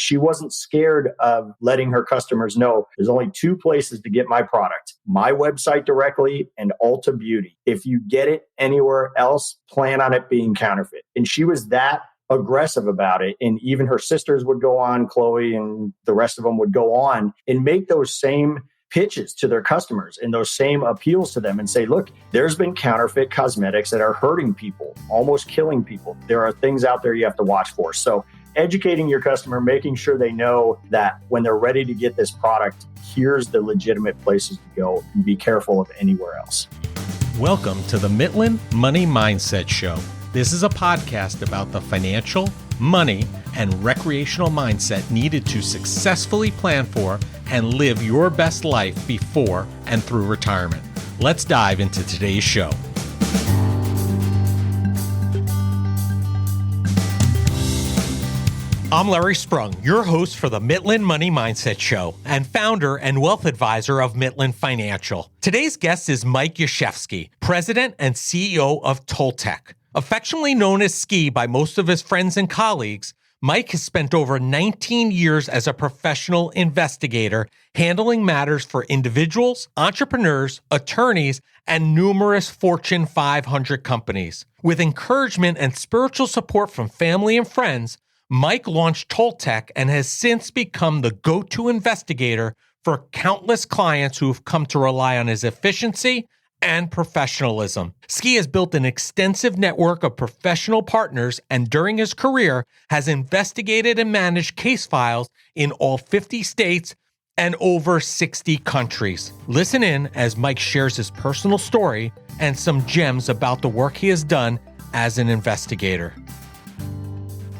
she wasn't scared of letting her customers know there's only two places to get my product, my website directly and Ulta Beauty. If you get it anywhere else, plan on it being counterfeit. And she was that aggressive about it. And even her sisters would go on, Chloe and the rest of them would go on and make those same pitches to their customers and those same appeals to them and say, look, there's been counterfeit cosmetics that are hurting people, almost killing people. There are things out there you have to watch for. So educating your customer, making sure they know that when they're ready to get this product, here's the legitimate places to go, and be careful of anywhere else. Welcome to the Mitlin Money Mindset Show. This is a podcast about the financial, money, and recreational mindset needed to successfully plan for and live your best life before and through retirement. Let's dive into today's show. I'm Larry Sprung, your host for the Mitlin Money Mindset Show and founder and wealth advisor of Mitlin Financial. Today's guest is Mike Jaczewski, president and CEO of Toltec. Affectionately known as Ski by most of his friends and colleagues, Mike has spent over 19 years as a professional investigator, handling matters for individuals, entrepreneurs, attorneys, and numerous Fortune 500 companies. With encouragement and spiritual support from family and friends, Mike launched Toltec and has since become the go-to investigator for countless clients who have come to rely on his efficiency and professionalism. Ski has built an extensive network of professional partners and during his career has investigated and managed case files in all 50 states and over 60 countries. Listen in as Mike shares his personal story and some gems about the work he has done as an investigator.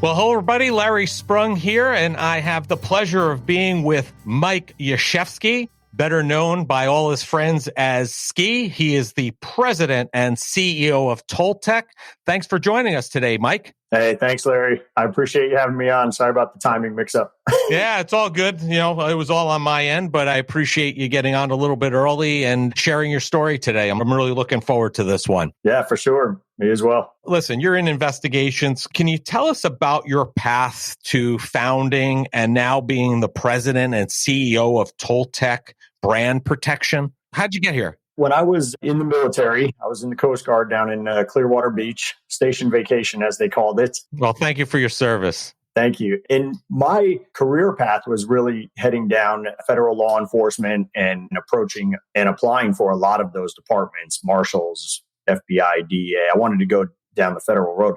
Well, hello, everybody. Larry Sprung here, and I have the pleasure of being with Mike Jaczewski, better known by all his friends as Ski. He is the president and CEO of Toltec. Thanks for joining us today, Mike. Hey, thanks, Larry. I appreciate you having me on. Sorry about the timing mix-up. Yeah, it's all good. You know, it was all on my end, but I appreciate you getting on a little bit early and sharing your story today. I'm really looking forward to this one. Yeah, for sure. Me as well. Listen, you're in investigations. Can you tell us about your path to founding and now being the president and CEO of Toltec Brand Protection? How'd you get here? When I was in the military, I was in the Coast Guard down in Clearwater Beach, station vacation, as they called it. Well, thank you for your service. Thank you. And my career path was really heading down federal law enforcement and approaching and applying for a lot of those departments, marshals, FBI, DEA. I wanted to go down the federal road.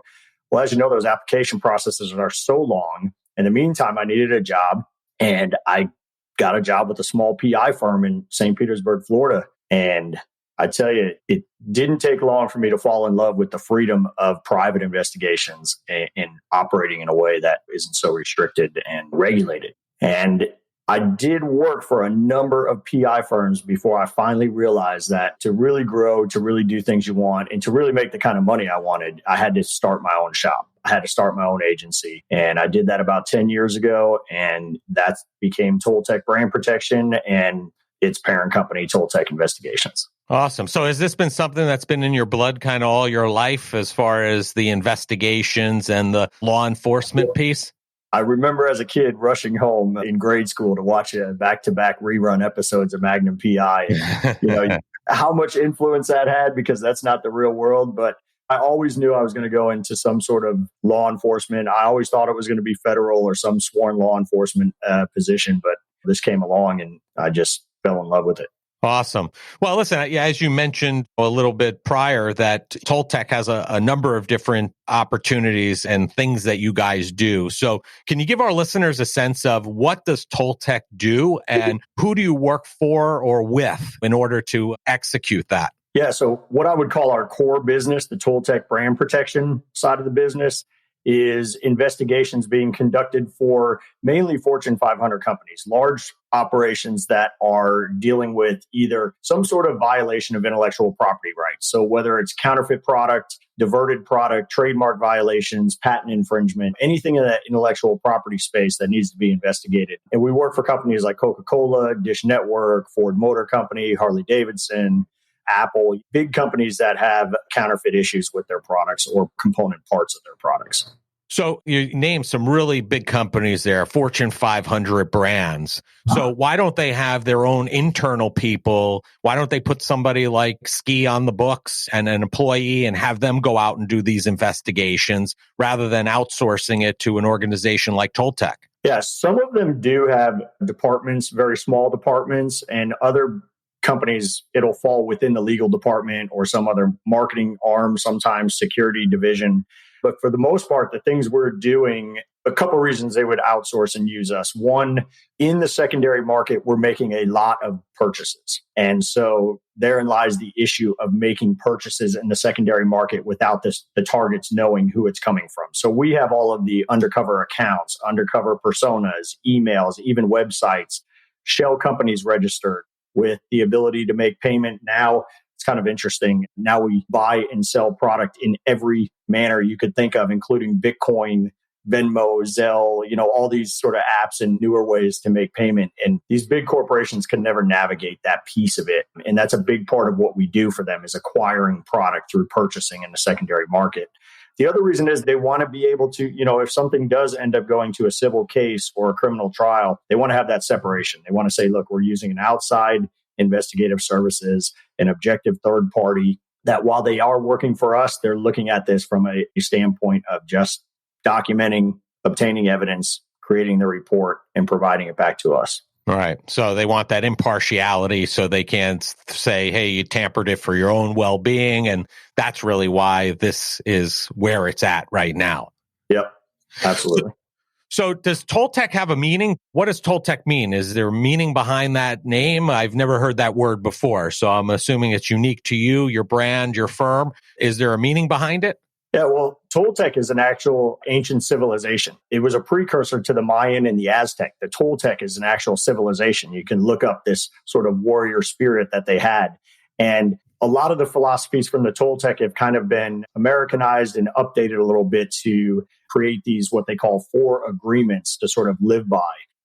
Well, as you know, those application processes are so long. In the meantime, I needed a job, and I got a job with a small PI firm in St. Petersburg, Florida. And I tell you, it didn't take long for me to fall in love with the freedom of private investigations and operating in a way that isn't so restricted and regulated. And I did work for a number of PI firms before I finally realized that to really grow, to really do things you want, and to really make the kind of money I wanted, I had to start my own shop. I had to start my own agency. And I did that about 10 years ago. And that became Toltec Brand Protection and its parent company, Toltec Investigations. Awesome. So has this been something that's been in your blood kind of all your life as far as the investigations and the law enforcement piece? I remember as a kid rushing home in grade school to watch back-to-back rerun episodes of Magnum PI. And, you know, how much influence that had, because that's not the real world. But I always knew I was going to go into some sort of law enforcement. I always thought it was going to be federal or some sworn law enforcement position. But this came along and I just fell in love with it. Awesome. Well, listen, as you mentioned a little bit prior, that Toltec has a number of different opportunities and things that you guys do. So can you give our listeners a sense of what does Toltec do and who do you work for or with in order to execute that? Yeah, so what I would call our core business, the Toltec Brand Protection side of the business, is investigations being conducted for mainly Fortune 500 companies, large operations that are dealing with either some sort of violation of intellectual property rights. So whether it's counterfeit product, diverted product, trademark violations, patent infringement, anything in that intellectual property space that needs to be investigated. And we work for companies like Coca-Cola, Dish Network, Ford Motor Company, Harley Davidson, Apple, big companies that have counterfeit issues with their products or component parts of their products. So you named some really big companies there, Fortune 500 brands. So why don't they have their own internal people? Why don't they put somebody like Ski on the books and an employee and have them go out and do these investigations rather than outsourcing it to an organization like Toltec? Yeah, some of them do have departments, very small departments, and other companies, it'll fall within the legal department or some other marketing arm, sometimes security division. But for the most part, the things we're doing, a couple of reasons they would outsource and use us. One, in the secondary market, we're making a lot of purchases. And so therein lies the issue of making purchases in the secondary market without the targets knowing who it's coming from. So we have all of the undercover accounts, undercover personas, emails, even websites, shell companies registered with the ability to make payment. Now, it's kind of interesting. Now we buy and sell product in every manner you could think of, including Bitcoin, Venmo, Zelle, all these sort of apps and newer ways to make payment. And these big corporations can never navigate that piece of it. And that's a big part of what we do for them, is acquiring product through purchasing in the secondary market. The other reason is they want to be able to, if something does end up going to a civil case or a criminal trial, they want to have that separation. They want to say, look, we're using an outside investigative services, an objective third party, that while they are working for us, they're looking at this from a standpoint of just documenting, obtaining evidence, creating the report, and providing it back to us. All right. So they want that impartiality so they can't say, hey, you tampered it for your own well-being. And that's really why this is where it's at right now. Yep, absolutely. So does Toltec have a meaning? What does Toltec mean? Is there a meaning behind that name? I've never heard that word before. So I'm assuming it's unique to you, your brand, your firm. Is there a meaning behind it? Yeah, well, Toltec is an actual ancient civilization. It was a precursor to the Mayan and the Aztec. The Toltec is an actual civilization. You can look up this sort of warrior spirit that they had. And a lot of the philosophies from the Toltec have kind of been Americanized and updated a little bit to create these, what they call 4 agreements to sort of live by.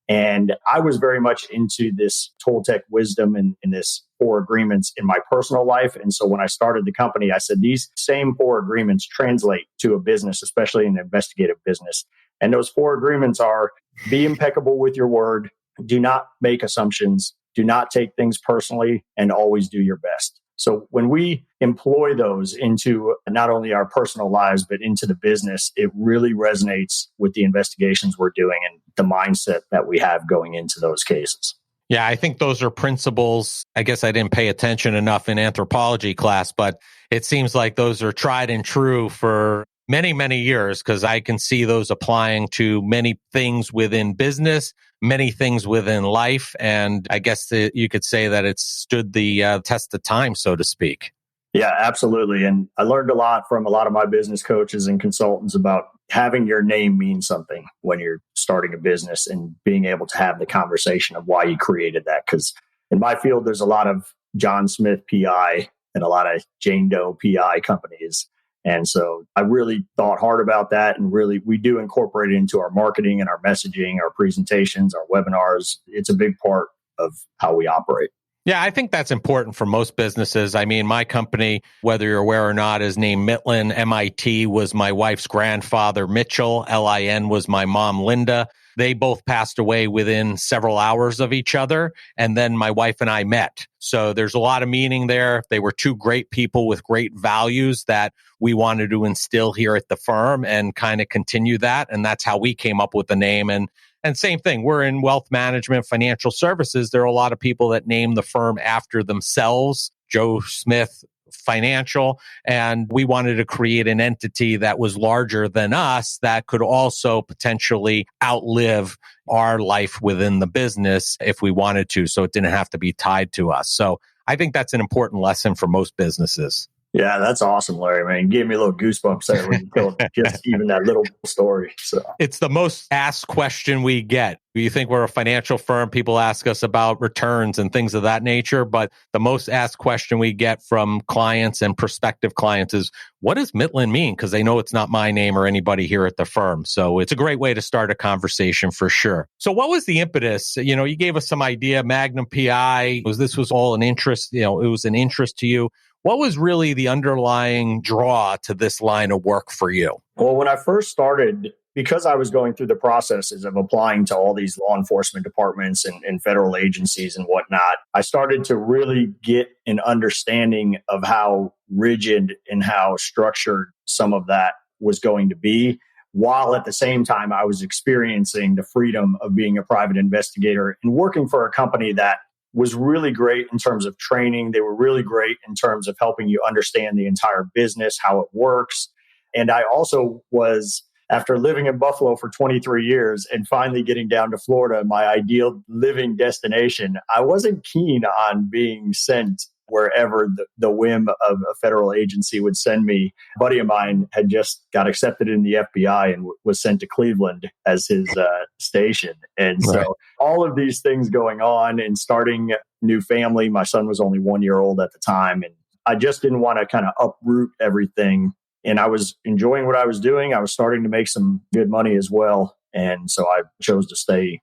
And I was very much into this Toltec wisdom and this 4 agreements in my personal life. And so when I started the company, I said, these same 4 agreements translate to a business, especially an investigative business. And those 4 agreements are: be impeccable with your word, do not make assumptions, do not take things personally, and always do your best. So when we employ those into not only our personal lives, but into the business, it really resonates with the investigations we're doing and the mindset that we have going into those cases. Yeah, I think those are principles. I guess I didn't pay attention enough in anthropology class, but it seems like those are tried and true for many, many years, because I can see those applying to many things within business, many things within life. And I guess you could say that it's stood the test of time, so to speak. Yeah, absolutely. And I learned a lot from a lot of my business coaches and consultants about having your name mean something when you're starting a business and being able to have the conversation of why you created that. Because in my field, there's a lot of John Smith PI and a lot of Jane Doe PI companies. And so I really thought hard about that. And really, we do incorporate it into our marketing and our messaging, our presentations, our webinars. It's a big part of how we operate. Yeah, I think that's important for most businesses. I mean, my company, whether you're aware or not, is named Mitlin. MIT was my wife's grandfather, Mitchell. LIN was my mom, Linda. They both passed away within several hours of each other. And then my wife and I met. So there's a lot of meaning there. They were 2 great people with great values that we wanted to instill here at the firm and kind of continue that. And that's how we came up with the name. And same thing, we're in wealth management, financial services. There are a lot of people that name the firm after themselves, Joe Smith Financial. And we wanted to create an entity that was larger than us that could also potentially outlive our life within the business if we wanted to. So it didn't have to be tied to us. So I think that's an important lesson for most businesses. Yeah, that's awesome, Larry, man. You gave me a little goosebumps there when you told just even that little story. So it's the most asked question we get. You think we're a financial firm, people ask us about returns and things of that nature, but the most asked question we get from clients and prospective clients is, what does Mitlin mean? Because they know it's not my name or anybody here at the firm. So it's a great way to start a conversation for sure. So what was the impetus? You gave us some idea, Magnum PI, this was all an interest, it was an interest to you. What was really the underlying draw to this line of work for you? Well, when I first started, because I was going through the processes of applying to all these law enforcement departments and federal agencies and whatnot, I started to really get an understanding of how rigid and how structured some of that was going to be, while at the same time I was experiencing the freedom of being a private investigator and working for a company that was really great in terms of training. They were really great in terms of helping you understand the entire business, how it works. And I also was, after living in Buffalo for 23 years and finally getting down to Florida, my ideal living destination, I wasn't keen on being sent wherever the whim of a federal agency would send me. A buddy of mine had just got accepted in the FBI and was sent to Cleveland as his station. And so all of these things going on and starting a new family. My son was only 1 year old at the time. And I just didn't want to kind of uproot everything. And I was enjoying what I was doing. I was starting to make some good money as well. And so I chose to stay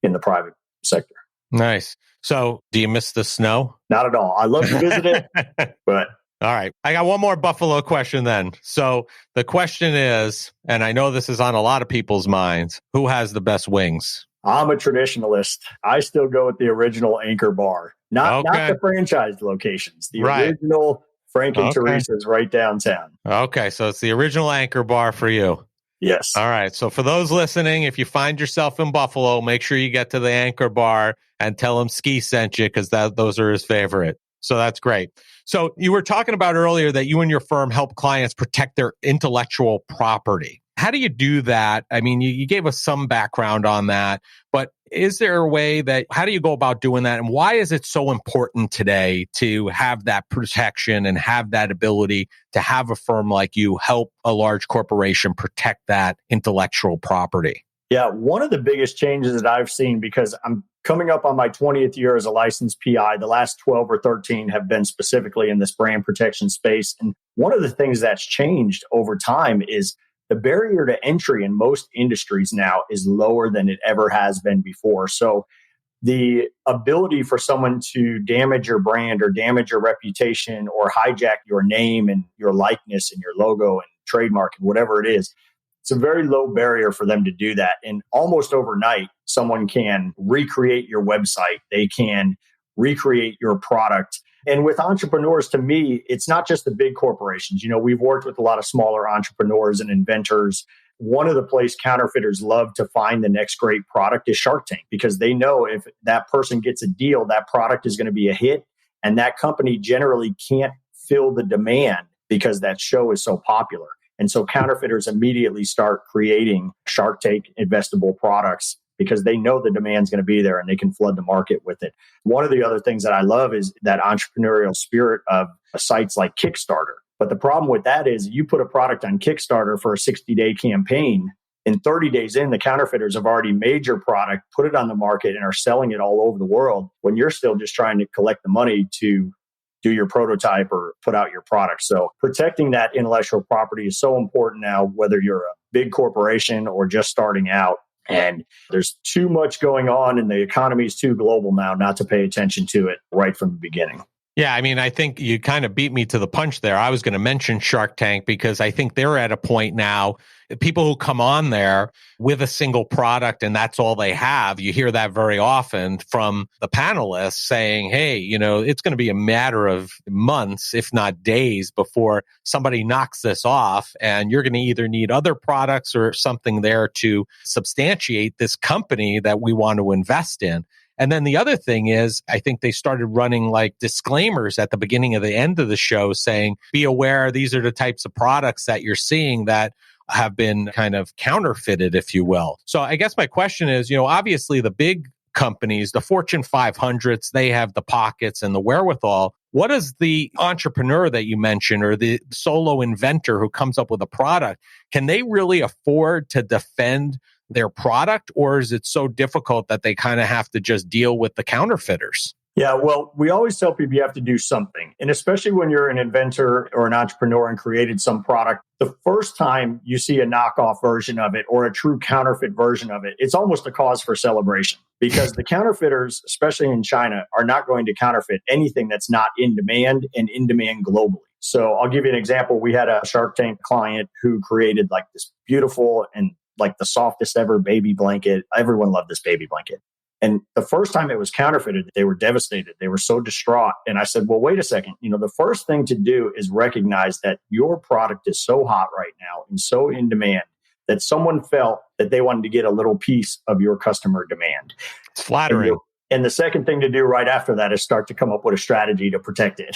in the private sector. Nice. So do you miss the snow? Not at all. I love to visit it, but... All right. I got one more Buffalo question then. So the question is, and I know this is on a lot of people's minds, who has the best wings? I'm a traditionalist. I still go with the original Anchor Bar, not the franchised locations, the original Frank and Teresa's right downtown. Okay. So it's the original Anchor Bar for you. Yes. All right. So for those listening, if you find yourself in Buffalo, make sure you get to the Anchor Bar and tell him Ski sent you, because those are his favorite. So that's great. So you were talking about earlier that you and your firm help clients protect their intellectual property. How do you do that? I mean, you gave us some background on that, but is there a way how do you go about doing that? And why is it so important today to have that protection and have that ability to have a firm like you help a large corporation protect that intellectual property? Yeah, one of the biggest changes that I've seen, because I'm coming up on my 20th year as a licensed PI, the last 12 or 13 have been specifically in this brand protection space. And one of the things that's changed over time is the barrier to entry in most industries now is lower than it ever has been before. So the ability for someone to damage your brand or damage your reputation or hijack your name and your likeness and your logo and trademark and whatever it is, it's a very low barrier for them to do that. And almost overnight, someone can recreate your website. They can recreate your product. And with entrepreneurs, to me, it's not just the big corporations. You know, we've worked with a lot of smaller entrepreneurs and inventors. One of the places counterfeiters love to find the next great product is Shark Tank, because they know if that person gets a deal, that product is going to be a hit. And that company generally can't fill the demand because that show is so popular. And so counterfeiters immediately start creating Shark Tank investable products because they know the demand's going to be there and they can flood the market with it. One of the other things that I love is that entrepreneurial spirit of sites like Kickstarter. But the problem with that is you put a product on Kickstarter for a 60-day campaign. In 30 days in, the counterfeiters have already made your product, put it on the market, and are selling it all over the world when you're still just trying to collect the money to do your prototype or put out your product. So protecting that intellectual property is so important now, whether you're a big corporation or just starting out. And there's too much going on and the economy is too global now not to pay attention to it right from the beginning. Yeah, I mean, I think you kind of beat me to the punch there. I was going to mention Shark Tank because I think they're at a point now, people who come on there with a single product and that's all they have, you hear that very often from the panelists saying, hey, you know, it's going to be a matter of months, if not days, before somebody knocks this off. And you're going to either need other products or something there to substantiate this company that we want to invest in. And then the other thing is, I think they started running like disclaimers at the beginning of the end of the show saying, be aware, these are the types of products that you're seeing that have been kind of counterfeited, if you will. So I guess my question is, you know, obviously the big companies, the Fortune 500s, they have the pockets and the wherewithal. What is the entrepreneur that you mentioned or the solo inventor who comes up with a product? Can they really afford to defend their product, or is it so difficult that they kind of have to just deal with the counterfeiters? Yeah, well, we always tell people you have to do something. And especially when you're an inventor or an entrepreneur and created some product, the first time you see a knockoff version of it or a true counterfeit version of it, it's almost a cause for celebration because the counterfeiters, especially in China, are not going to counterfeit anything that's not in demand and in demand globally. So I'll give you an example. We had a Shark Tank client who created like this beautiful and like the softest ever baby blanket. Everyone loved this baby blanket. And the first time it was counterfeited, they were devastated. They were so distraught. And I said, well, wait a second. The first thing to do is recognize that your product is so hot right now and so in demand that someone felt that they wanted to get a little piece of your customer demand. It's flattering. And the second thing to do right after that is start to come up with a strategy to protect it.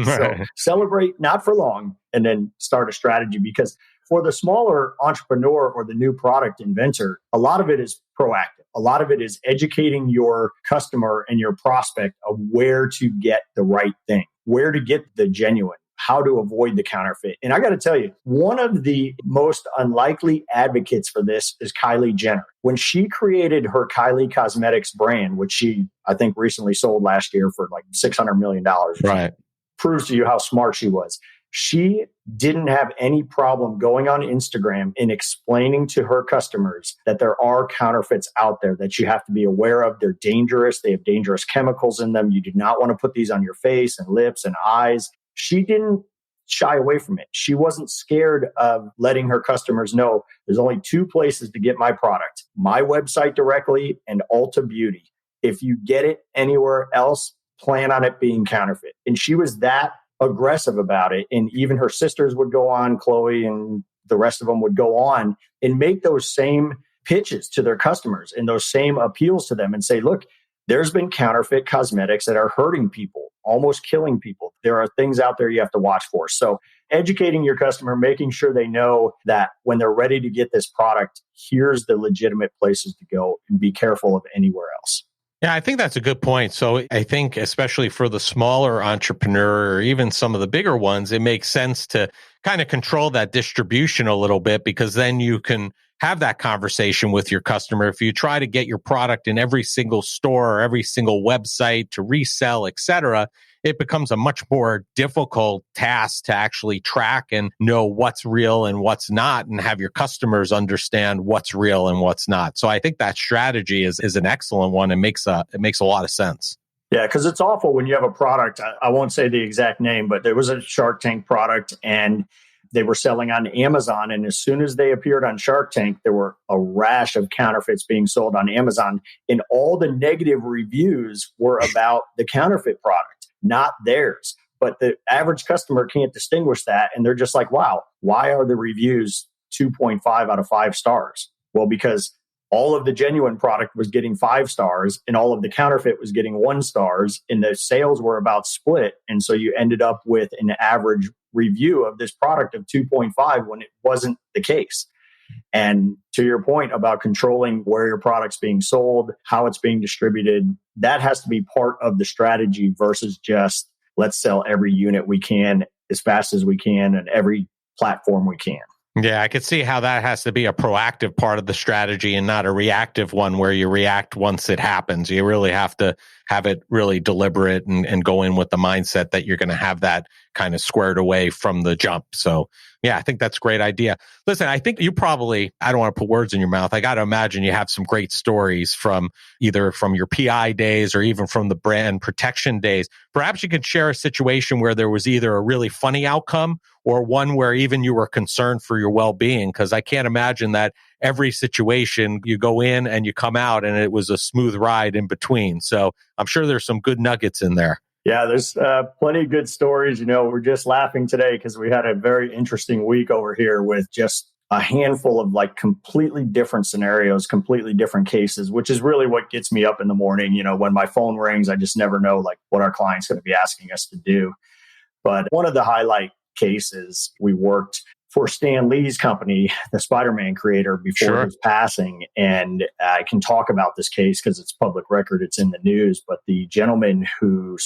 So celebrate not for long and then start a strategy, because for the smaller entrepreneur or the new product inventor, a lot of it is proactive. A lot of it is educating your customer and your prospect of where to get the right thing, where to get the genuine, how to avoid the counterfeit. And I got to tell you, one of the most unlikely advocates for this is Kylie Jenner. When she created her Kylie Cosmetics brand, which she, I think, recently sold last year for like $600 million, right, proves to you how smart she was. She didn't have any problem going on Instagram and explaining to her customers that there are counterfeits out there that you have to be aware of. They're dangerous. They have dangerous chemicals in them. You do not want to put these on your face and lips and eyes. She didn't shy away from it. She wasn't scared of letting her customers know there's only two places to get my product, my website directly and Ulta Beauty. If you get it anywhere else, plan on it being counterfeit. And she was that aggressive about it. And even her sisters would go on, Chloe and the rest of them would go on and make those same pitches to their customers and those same appeals to them and say, look, there's been counterfeit cosmetics that are hurting people, almost killing people. There are things out there you have to watch for. So educating your customer, making sure they know that when they're ready to get this product, here's the legitimate places to go, and be careful of anywhere else. Yeah, I think that's a good point. So I think especially for the smaller entrepreneur or even some of the bigger ones, it makes sense to kind of control that distribution a little bit, because then you can have that conversation with your customer. If you try to get your product in every single store or every single website to resell, et cetera, it becomes a much more difficult task to actually track and know what's real and what's not, and have your customers understand what's real and what's not. So I think that strategy is an excellent one and makes a lot of sense. Yeah, because it's awful when you have a product. I won't say the exact name, but there was a Shark Tank product and they were selling on Amazon. And as soon as they appeared on Shark Tank, there were a rash of counterfeits being sold on Amazon. And all the negative reviews were about the counterfeit product, not theirs. But the average customer can't distinguish that. And they're just like, wow, why are the reviews 2.5 out of 5 stars? Well, because all of the genuine product was getting 5 stars and all of the counterfeit was getting 1 stars, and the sales were about split. And so you ended up with an average review of this product of 2.5 when it wasn't the case. And to your point about controlling where your product's being sold, how it's being distributed, that has to be part of the strategy versus just let's sell every unit we can as fast as we can and every platform we can. Yeah, I could see how that has to be a proactive part of the strategy and not a reactive one where you react once it happens. You really have to have it really deliberate and go in with the mindset that you're going to have that kind of squared away from the jump. So yeah, I think that's a great idea. Listen, I think you probably, I don't want to put words in your mouth. I got to imagine you have some great stories from either from your PI days or even from the brand protection days. Perhaps you could share a situation where there was either a really funny outcome or one where even you were concerned for your well-being, because I can't imagine that every situation you go in and you come out and it was a smooth ride in between. So I'm sure there's some good nuggets in there. Yeah, there's plenty of good stories. We're just laughing today because we had a very interesting week over here with just a handful of like completely different scenarios, completely different cases, which is really what gets me up in the morning. When my phone rings, I just never know like what our client's going to be asking us to do. But one of the highlight cases, we worked for Stan Lee's company, the Spider-Man creator, before his passing. And I can talk about this case because it's public record. It's in the news. But the gentleman who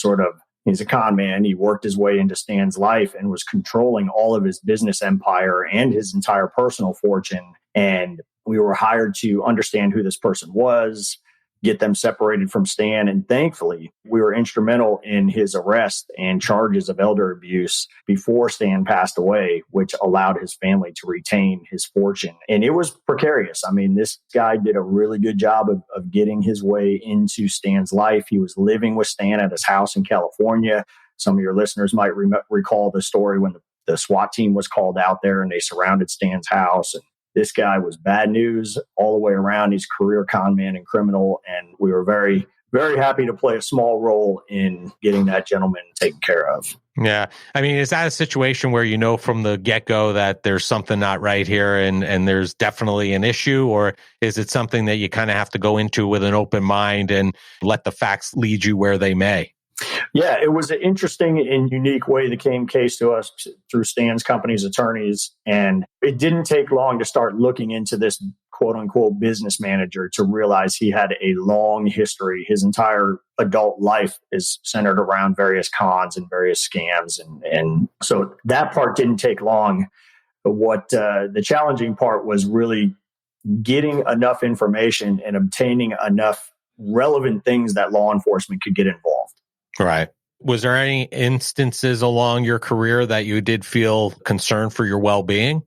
he's a con man. He worked his way into Stan's life and was controlling all of his business empire and his entire personal fortune. And we were hired to understand who this person was, get them separated from Stan. And thankfully, we were instrumental in his arrest and charges of elder abuse before Stan passed away, which allowed his family to retain his fortune. And it was precarious. I mean, this guy did a really good job of getting his way into Stan's life. He was living with Stan at his house in California. Some of your listeners might recall the story when the SWAT team was called out there and they surrounded Stan's house. And this guy was bad news all the way around. He's a career con man and criminal. And we were very, very happy to play a small role in getting that gentleman taken care of. Yeah. I mean, is that a situation where you know from the get-go that there's something not right here and there's definitely an issue? Or is it something that you kind of have to go into with an open mind and let the facts lead you where they may? Yeah, it was an interesting and unique way that came case to us through Stan's company's attorneys. And it didn't take long to start looking into this quote unquote business manager to realize he had a long history. His entire adult life is centered around various cons and various scams. And so that part didn't take long. But what the challenging part was really getting enough information and obtaining enough relevant things that law enforcement could get involved. Right. Was there any instances along your career that you did feel concerned for your well-being?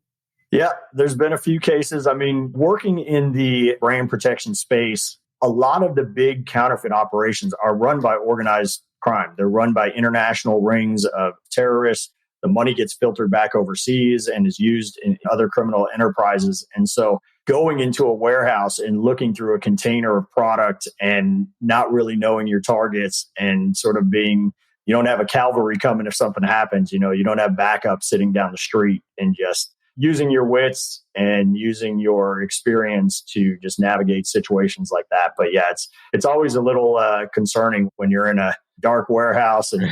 Yeah, there's been a few cases. I mean, working in the brand protection space, a lot of the big counterfeit operations are run by organized crime. They're run by international rings of terrorists. The money gets filtered back overseas and is used in other criminal enterprises. And so going into a warehouse and looking through a container of product and not really knowing your targets and sort of being, you don't have a cavalry coming if something happens, you don't have backup sitting down the street, and just using your wits and using your experience to just navigate situations like that. But yeah, it's always a little concerning when you're in a dark warehouse and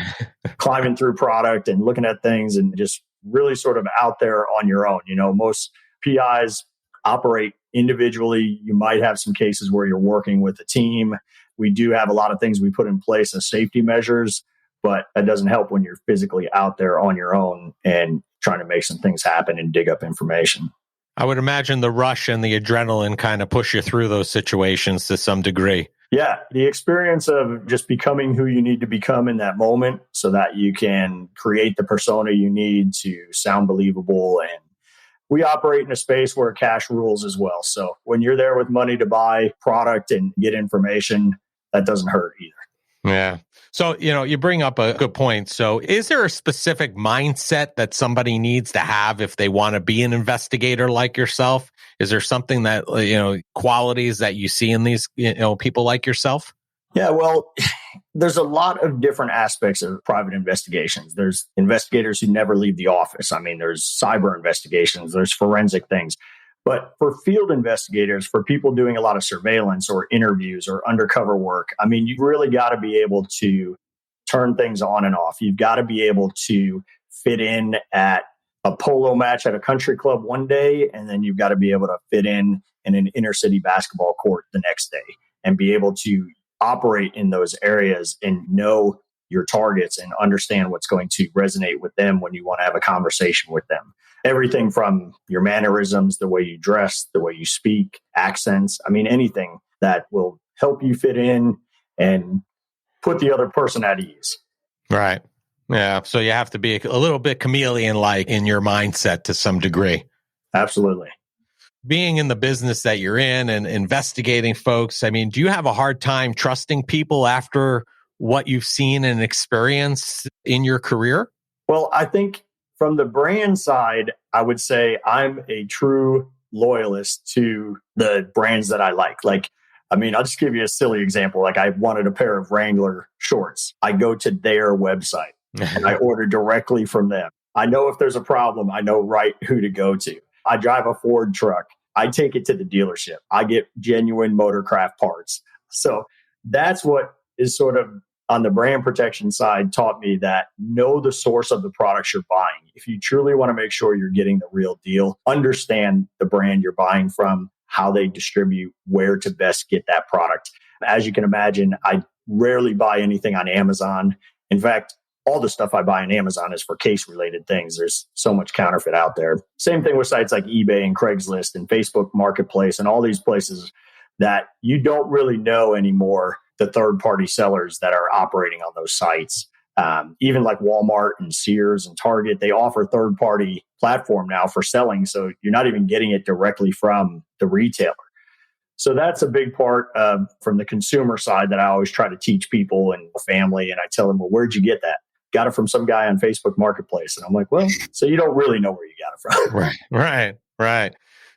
climbing through product and looking at things and just really sort of out there on your own. Most PIs operate individually. You might have some cases where you're working with a team. We do have a lot of things we put in place as safety measures, but that doesn't help when you're physically out there on your own and trying to make some things happen and dig up information. I would imagine the rush and the adrenaline kind of push you through those situations to some degree. Yeah, the experience of just becoming who you need to become in that moment so that you can create the persona you need to sound believable. And we operate in a space where cash rules as well. So when you're there with money to buy product and get information, that doesn't hurt either. Yeah. So, you bring up a good point. So is there a specific mindset that somebody needs to have if they want to be an investigator like yourself? Is there something that, qualities that you see in these, people like yourself? Yeah, well, there's a lot of different aspects of private investigations. There's investigators who never leave the office. I mean, there's cyber investigations, there's forensic things. But for field investigators, for people doing a lot of surveillance or interviews or undercover work, I mean, you really got to be able to turn things on and off. You've got to be able to fit in at a polo match at a country club one day, and then you've got to be able to fit in an inner city basketball court the next day and be able to operate in those areas and know your targets and understand what's going to resonate with them when you want to have a conversation with them. Everything from your mannerisms, the way you dress, the way you speak, accents. I mean, anything that will help you fit in and put the other person at ease. Right. Yeah. So you have to be a little bit chameleon-like in your mindset to some degree. Absolutely. Being in the business that you're in and investigating folks, I mean, do you have a hard time trusting people after what you've seen and experienced in your career? Well, I think from the brand side, I would say I'm a true loyalist to the brands that I like. I'll just give you a silly example. I wanted a pair of Wrangler shorts. I go to their website and I order directly from them. I know if there's a problem, I know right who to go to. I drive a Ford truck. I take it to the dealership. I get genuine motorcraft parts. So that's what is sort of on the brand protection side taught me that know the source of the products you're buying. If you truly want to make sure you're getting the real deal, understand the brand you're buying from, how they distribute, where to best get that product. As you can imagine, I rarely buy anything on Amazon. In fact, all the stuff I buy on Amazon is for case-related things. There's so much counterfeit out there. Same thing with sites like eBay and Craigslist and Facebook Marketplace and all these places. that you don't really know anymore the third-party sellers that are operating on those sites. Even like Walmart and Sears and Target, they offer third-party platform now for selling. So you're not even getting it directly from the retailer. So that's a big part from the consumer side that I always try to teach people and family. And I tell them, well, where'd you get that? Got it from some guy on Facebook Marketplace. And I'm like, well, so you don't really know where you got it from.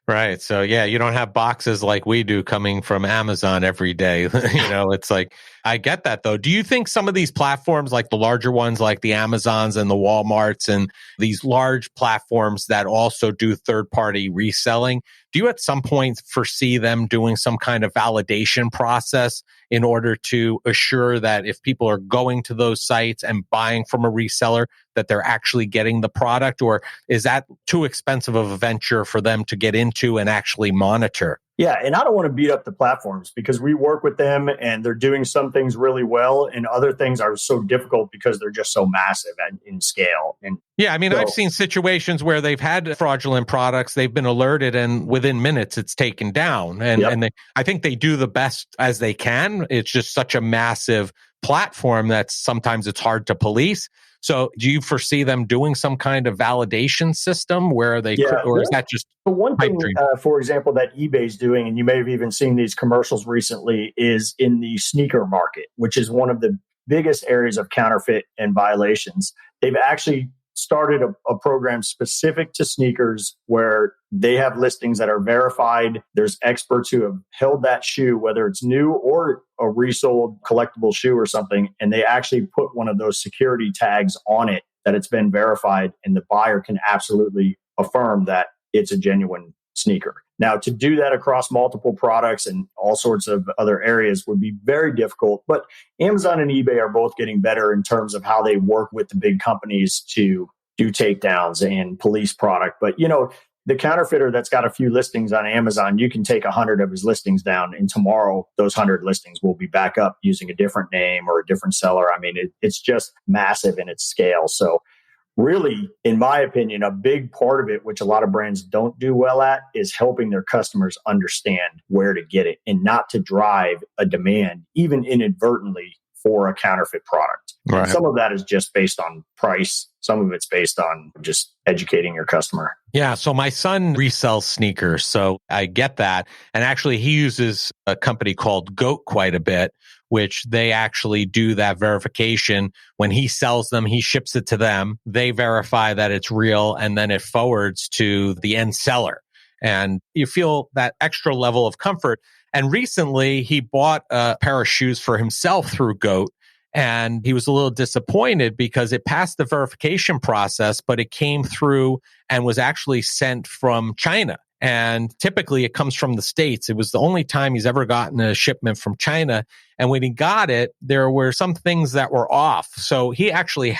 Right. So yeah, you don't have boxes like we do coming from Amazon every day. It's like, I get that though. Do you think some of these platforms, like the larger ones, like the Amazons and the Walmarts and these large platforms that also do third-party reselling, do you at some point foresee them doing some kind of validation process in order to assure that if people are going to those sites and buying from a reseller, that they're actually getting the product? Or is that too expensive of a venture for them to get into and actually monitor? Yeah, and I don't want to beat up the platforms because we work with them and they're doing some things really well and other things are so difficult because they're just so massive in scale. And yeah, I mean, I've seen situations where they've had fraudulent products, they've been alerted, and within minutes it's taken down. And I think they do the best as they can. It's just such a massive platform that sometimes it's hard to police. So do you foresee them doing some kind of validation system where they could, or is that just the one thing, for example, that eBay's doing, and you may have even seen these commercials recently, is in the sneaker market, which is one of the biggest areas of counterfeit and violations. They've actually started a program specific to sneakers where they have listings that are verified. There's experts who have held that shoe, whether it's new or a resold collectible shoe or something, and they actually put one of those security tags on it that it's been verified, and the buyer can absolutely affirm that it's a genuine sneaker. Now, to do that across multiple products and all sorts of other areas would be very difficult. But Amazon and eBay are both getting better in terms of how they work with the big companies to do takedowns and police product. But, the counterfeiter that's got a few listings on Amazon, you can take 100 of his listings down, and tomorrow those 100 listings will be back up using a different name or a different seller. I mean, it's just massive in its scale. So really, in my opinion, a big part of it, which a lot of brands don't do well at, is helping their customers understand where to get it and not to drive a demand, even inadvertently, for a counterfeit product. Right. And some of that is just based on price. Some of it's based on just educating your customer. Yeah. So my son resells sneakers, so I get that. And actually, he uses a company called GOAT quite a bit, which they actually do that verification. When he sells them, he ships it to them. They verify that it's real, and then it forwards to the end seller. And you feel that extra level of comfort. And recently, he bought a pair of shoes for himself through GOAT. And he was a little disappointed because it passed the verification process, but it came through and was actually sent from China. And typically it comes from the States. It was the only time he's ever gotten a shipment from China. And when he got it, there were some things that were off. So he actually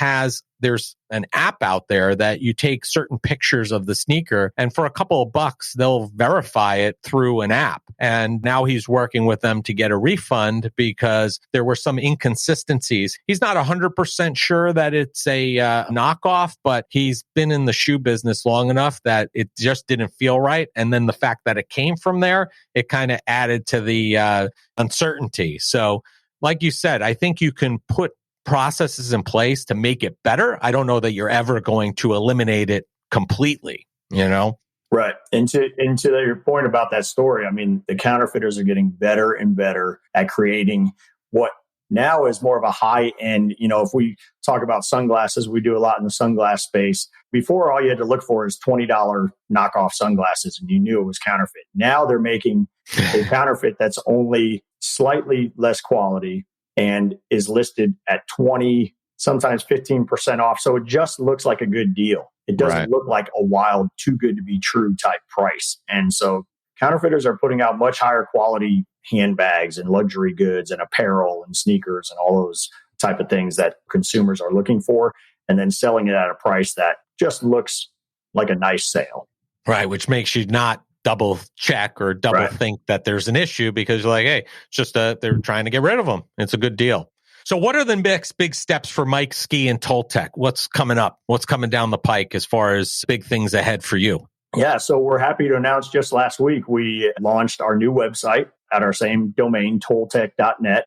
there's an app out there that you take certain pictures of the sneaker, and for a couple of bucks, they'll verify it through an app. And now he's working with them to get a refund because there were some inconsistencies. He's not 100% sure that it's a knockoff, but he's been in the shoe business long enough that it just didn't feel right. And then the fact that it came from there, it kind of added to the uncertainty. So like you said, I think you can put processes in place to make it better. I don't know that you're ever going to eliminate it completely, Right. And to your point about that story, I mean, the counterfeiters are getting better and better at creating what now is more of a high end. If we talk about sunglasses, we do a lot in the sunglass space. Before, all you had to look for is $20 knockoff sunglasses, and you knew it was counterfeit. Now they're making a counterfeit that's only slightly less quality and is listed at 20, sometimes 15% off. So it just looks like a good deal. It doesn't look like a wild, too good to be true type price. And so counterfeiters are putting out much higher quality handbags and luxury goods and apparel and sneakers and all those type of things that consumers are looking for, and then selling it at a price that just looks like a nice sale. Right, which makes you not double check or double think that there's an issue, because you're like, hey, it's just they're trying to get rid of them. It's a good deal. So what are the next big steps for Mike Ski and Toltec? What's coming up? What's coming down the pike as far as big things ahead for you? Yeah, so we're happy to announce just last week, we launched our new website at our same domain, Toltec.net,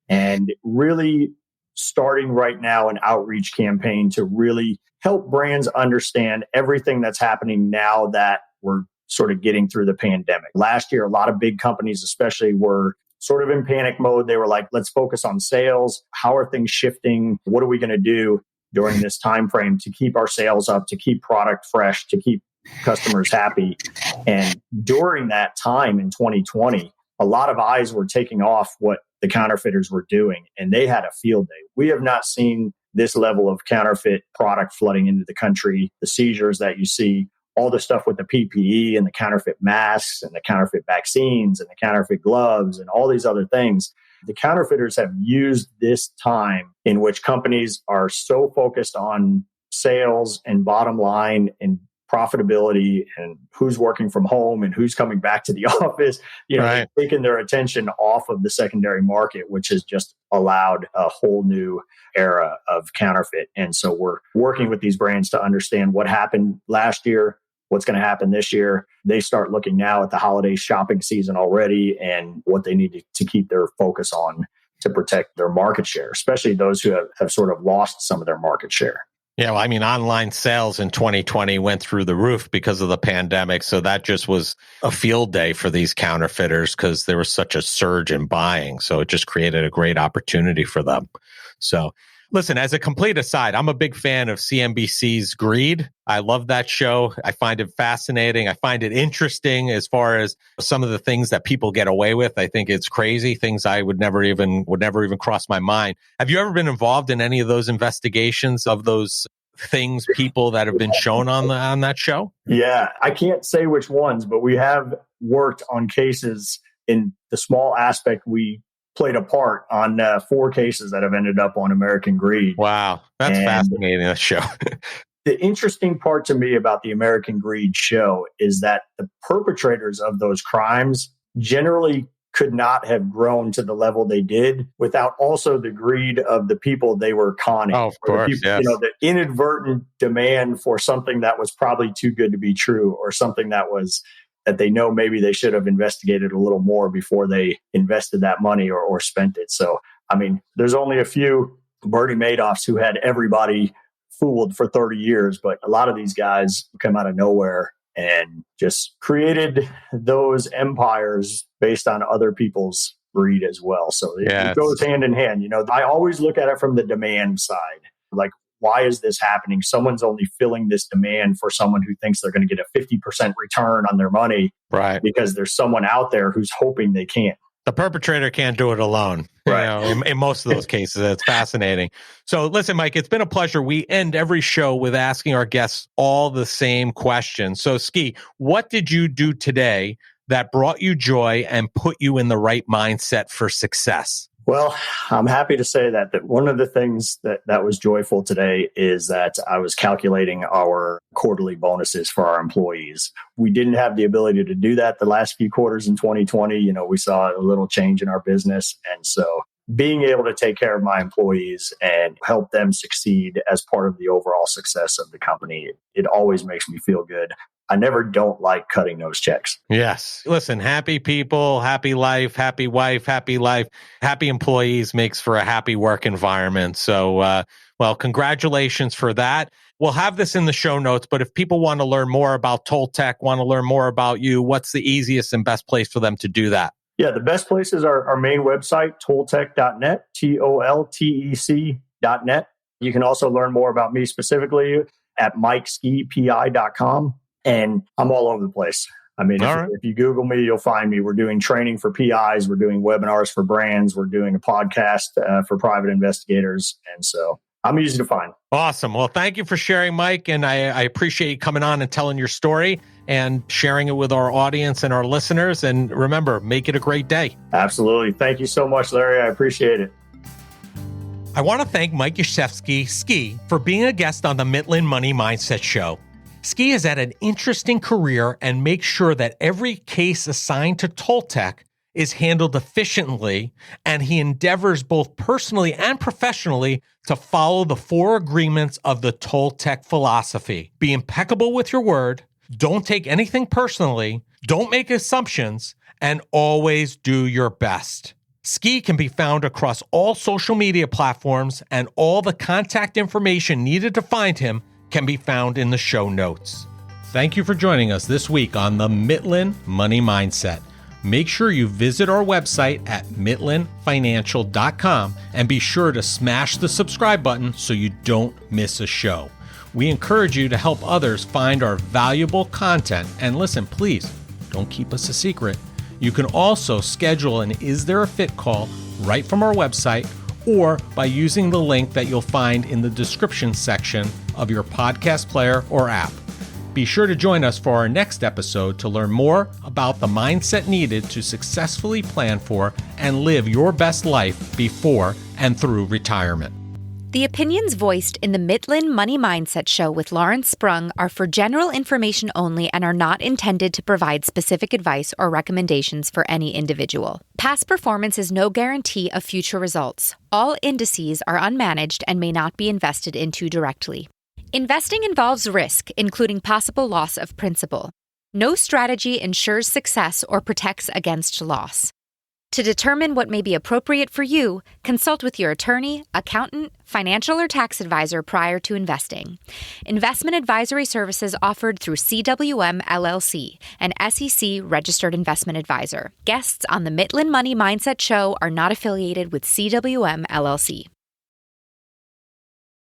and really starting right now an outreach campaign to really help brands understand everything that's happening now that we're sort of getting through the pandemic. Last year, a lot of big companies especially were sort of in panic mode. They were like, let's focus on sales. How are things shifting? What are we going to do during this time frame to keep our sales up, to keep product fresh, to keep customers happy? And during that time in 2020, a lot of eyes were taking off what the counterfeiters were doing, and they had a field day. We have not seen this level of counterfeit product flooding into the country, the seizures that you see, all the stuff with the PPE and the counterfeit masks and the counterfeit vaccines and the counterfeit gloves and all these other things. The counterfeiters have used this time in which companies are so focused on sales and bottom line and profitability and who's working from home and who's coming back to the office, right, taking their attention off of the secondary market, which has just allowed a whole new era of counterfeit. And so we're working with these brands to understand what happened last year, what's going to happen this year. They start looking now at the holiday shopping season already and what they need to keep their focus on to protect their market share, especially those who have sort of lost some of their market share. Yeah, well, I mean, online sales in 2020 went through the roof because of the pandemic. So that just was a field day for these counterfeiters because there was such a surge in buying. So it just created a great opportunity for them. So listen, as a complete aside, I'm a big fan of CNBC's Greed. I love that show. I find it fascinating. I find it interesting as far as some of the things that people get away with. I think it's crazy, things I would never even cross my mind. Have you ever been involved in any of those investigations of those things, people that have been shown on that show? Yeah, I can't say which ones, but we have worked on cases in the small aspect we played a part on 4 cases that have ended up on American Greed. Wow, that's fascinating, that show. The interesting part to me about the American Greed show is that the perpetrators of those crimes generally could not have grown to the level they did without also the greed of the people they were conning. Oh, of course, people, yes. The inadvertent demand for something that was probably too good to be true, or something that they know maybe they should have investigated a little more before they invested that money or spent it. So, I mean, there's only a few Bernie Madoffs who had everybody fooled for 30 years, but a lot of these guys come out of nowhere and just created those empires based on other people's greed as well. So it goes hand in hand. I always look at it from the demand side. Like, why is this happening? Someone's only filling this demand for someone who thinks they're going to get a 50% return on their money, right? Because there's someone out there who's hoping they can. The perpetrator can't do it alone. Right. In most of those cases. It's fascinating. So listen, Mike, it's been a pleasure. We end every show with asking our guests all the same questions. So Ski, what did you do today that brought you joy and put you in the right mindset for success? Well, I'm happy to say that one of the things that was joyful today is that I was calculating our quarterly bonuses for our employees. We didn't have the ability to do that the last few quarters in 2020. We saw a little change in our business. And so being able to take care of my employees and help them succeed as part of the overall success of the company, it always makes me feel good. I never don't like cutting those checks. Yes. Listen, happy people, happy life, happy wife, happy life, happy employees makes for a happy work environment. So, well, congratulations for that. We'll have this in the show notes, but if people want to learn more about Toltec, want to learn more about you, what's the easiest and best place for them to do that? Yeah, the best place is our main website, Toltec.net, Toltec.net. You can also learn more about me specifically at MikeSkiPI.com. And I'm all over the place. I mean, if you Google me, you'll find me. We're doing training for PIs. We're doing webinars for brands. We're doing a podcast for private investigators. And so I'm easy to find. Awesome. Well, thank you for sharing, Mike. And I appreciate you coming on and telling your story and sharing it with our audience and our listeners. And remember, make it a great day. Absolutely. Thank you so much, Larry. I appreciate it. I want to thank Mike Jaczewski, Ski, for being a guest on the Mitlin Money Mindset Show. Ski has had an interesting career and makes sure that every case assigned to Toltec is handled efficiently, and he endeavors both personally and professionally to follow the 4 agreements of the Toltec philosophy. Be impeccable with your word, don't take anything personally, don't make assumptions, and always do your best. Ski can be found across all social media platforms, and all the contact information needed to find him can be found in the show notes. Thank you for joining us this week on the Mitlin Money Mindset. Make sure you visit our website at mitlinfinancial.com and be sure to smash the subscribe button so you don't miss a show. We encourage you to help others find our valuable content. And listen, please, don't keep us a secret. You can also schedule an Is There a Fit call right from our website or by using the link that you'll find in the description section of your podcast player or app. Be sure to join us for our next episode to learn more about the mindset needed to successfully plan for and live your best life before and through retirement. The opinions voiced in the Mitlin Money Mindset Show with Lawrence Sprung are for general information only and are not intended to provide specific advice or recommendations for any individual. Past performance is no guarantee of future results. All indices are unmanaged and may not be invested into directly. Investing involves risk, including possible loss of principal. No strategy ensures success or protects against loss. To determine what may be appropriate for you, consult with your attorney, accountant, financial or tax advisor prior to investing. Investment advisory services offered through CWM LLC, an SEC-registered investment advisor. Guests on the Mitlin Money Mindset Show are not affiliated with CWM LLC.